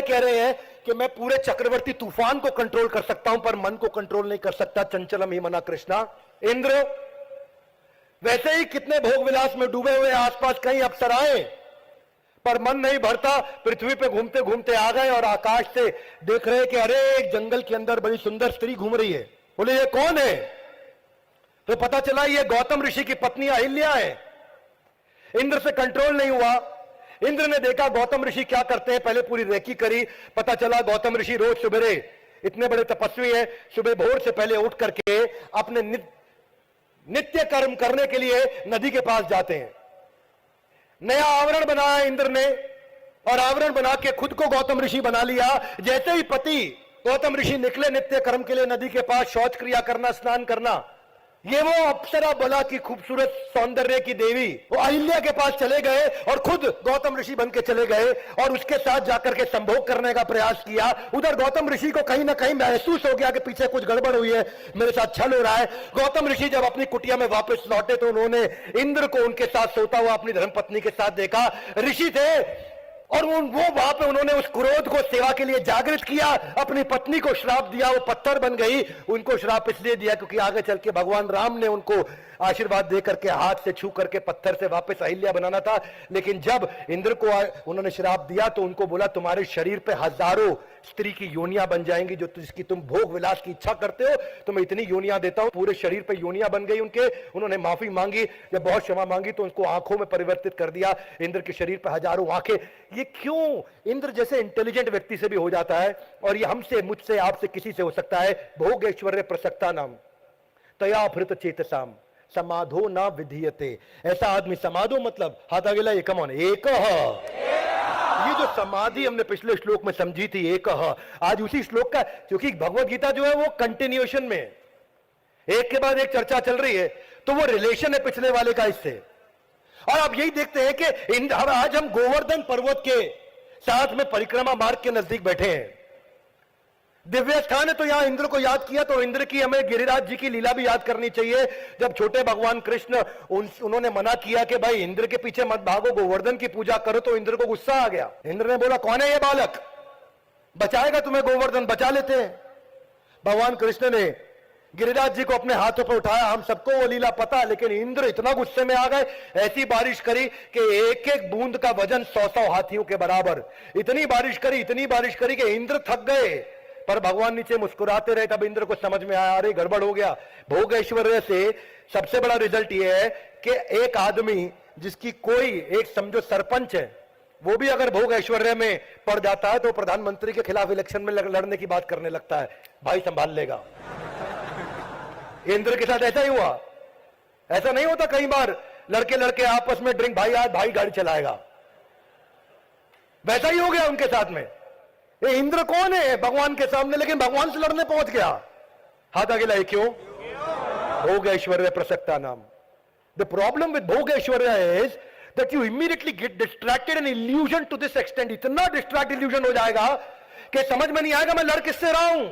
कह रहे हैं कि मैं पूरे चक्रवर्ती तूफान को कंट्रोल कर सकता हूं पर मन को कंट्रोल नहीं कर सकता। चंचलम ही मना कृष्णा। इंद्र वैसे ही कितने भोग विलास में डूबे हुए आसपास कहीं अप्सराएं, पर मन नहीं भरता। पृथ्वी पे घूमते घूमते आ गए और आकाश से देख रहे कि अरे एक जंगल के अंदर बड़ी सुंदर स्त्री घूम रही है। बोले ये कौन है? तो पता चला ये गौतम ऋषि की पत्नी अहिल्या है। इंद्र से कंट्रोल नहीं हुआ। इंद्र ने देखा गौतम ऋषि क्या करते हैं, पहले पूरी रेकी करी। पता चला गौतम ऋषि रोज सुबह, इतने बड़े तपस्वी हैं, सुबह भोर से पहले उठ करके अपने नित्य कर्म करने के लिए नदी के पास जाते हैं। नया आवरण बनाया इंद्र ने और आवरण बना के खुद को गौतम ऋषि बना लिया। जैसे ही पति गौतम ऋषि निकले नित्य कर्म के लिए नदी के पास शौच क्रिया करना, स्नान करना, ये वो अप्सरा बला की खूबसूरत सौंदर्य की देवी वो अहिल्या के पास चले गए और खुद गौतम ऋषि बन के चले गए और उसके साथ जाकर के संभोग करने का प्रयास किया। उधर गौतम ऋषि को कहीं ना कहीं महसूस हो गया कि पीछे कुछ गड़बड़ हुई है, मेरे साथ छल हो रहा है। गौतम ऋषि जब अपनी कुटिया में वापस लौटे तो उन्होंने इंद्र को उनके साथ सोता हुआ अपनी धर्मपत्नी के साथ देखा। ऋषि थे और वो वहां पे उन्होंने उस क्रोध को सेवा के लिए जागृत किया, अपनी पत्नी को श्राप दिया, वो पत्थर बन गई। उनको श्राप इसलिए दिया क्योंकि आगे चल के भगवान राम ने उनको आशीर्वाद दे करके हाथ से छू करके पत्थर से वापस अहिल्या बनाना था। लेकिन जब इंद्र को उन्होंने श्राप दिया तो उनको बोला तुम्हारे शरीर पे हजारों स्त्री की योनियां बन जाएंगी, जो जिसकी तुम भोग विलास की इच्छा करते हो तो मैं इतनी योनियां देता हूं। पूरे शरीर पे योनियां बन गई उनके। उन्होंने माफी मांगी, जब बहुत क्षमा मांगी तो उनको आंखों में परिवर्तित कर दिया। इंद्र के शरीर पे हजारों आंखें। ये क्यों? इंद्र जैसे इंटेलिजेंट व्यक्ति से भी हो जाता है और ये हमसे, मुझसे, आपसे, किसी से हो सकता है। भोग ऐश्वर्य प्रसक्ता नाम तया भृत चेतसाम समाधो ना विधीयते। ऐसा आदमी समाधो मतलब हाथ आगे लाइए, कम ऑन, एक ये जो समाधि हमने पिछले श्लोक में समझी थी एक, आज उसी श्लोक का, क्योंकि भगवत गीता जो है वो कंटिन्यूएशन में एक के बाद एक चर्चा चल रही है तो वो रिलेशन है पिछले वाले का इससे। और आप यही देखते हैं कि आज हम गोवर्धन पर्वत के साथ में परिक्रमा मार्ग के नजदीक बैठे हैं। दिव्य स्थान है तो यहां इंद्र को याद किया तो इंद्र की हमें गिरिराज जी की लीला भी याद करनी चाहिए। जब छोटे भगवान कृष्ण उन्होंने मना किया कि भाई इंद्र के पीछे मत भागो, गोवर्धन की पूजा करो, तो इंद्र को गुस्सा आ गया। इंद्र ने बोला कौन है ये बालक, बचाएगा तुम्हें गोवर्धन? बचा लेते हैं। भगवान कृष्ण ने गिरिराज जी को अपने हाथों पर उठाया। हम सबको वो लीला पता, लेकिन इंद्र इतना गुस्से में आ गए, ऐसी बारिश करी कि एक एक बूंद का वजन 100-100 हाथियों के बराबर। इतनी बारिश करी कि इंद्र थक गए, पर भगवान नीचे मुस्कुराते रहे। तब इंद्र को समझ में आया अरे गड़बड़ हो गया। भोग ऐश्वर्य से सबसे बड़ा रिजल्ट यह है कि एक आदमी जिसकी कोई, एक समझो सरपंच है, वो भी अगर भोग ऐश्वर्य में पड़ जाता है तो प्रधानमंत्री के खिलाफ इलेक्शन में लड़ने की बात करने लगता है, भाई संभाल लेगा। इंद्र के साथ ऐसा ही हुआ। ऐसा नहीं होता कई बार लड़के लड़के आपस में ड्रिंक, भाई आज भाई गाड़ी चलाएगा, वैसा ही हो गया उनके साथ में। ये इंद्र कौन है भगवान के सामने, लेकिन भगवान से लड़ने पहुंच गया। हाथ आगे लाए, क्यों? भोग ऐश्वर्य प्रसक्ता नाम। The problem with bhog aishwarya is that you immediately get distracted and illusion to this extend. इतना डिस्ट्रैक्ट इल्यूजन हो जाएगा कि समझ में नहीं आएगा मैं लड़ किससे रहा हूं।